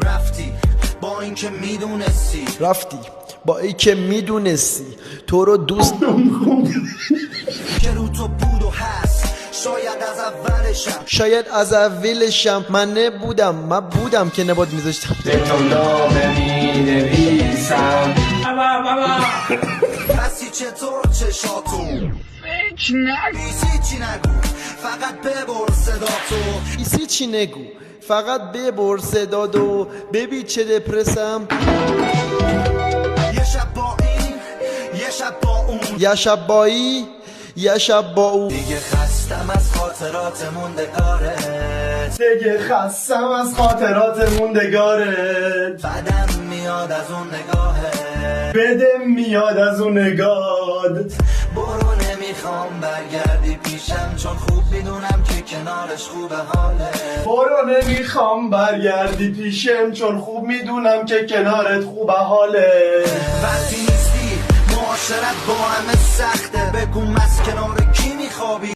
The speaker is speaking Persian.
رفتی با اینکه میدونستی تو رو دوست که رو تو بود و هست شاید از اولشم من بودم که نباد میذاشتم به تو نامه می‌نویسم پسی چطور چشاتو هیچی نگو فقط ببر صداتو ببین چه دپرسم یه شب با این یه شب با اون یه شب با اون دیگه خستم از خاطرات موندگارت بدم میاد از اون نگاهت برو نمیخوام برگردی پیشم چون خوب میدونم که کنارش خوبه حاله وقتی نیستی معاشرت با همه سخته بگو از کنار کی میخوابی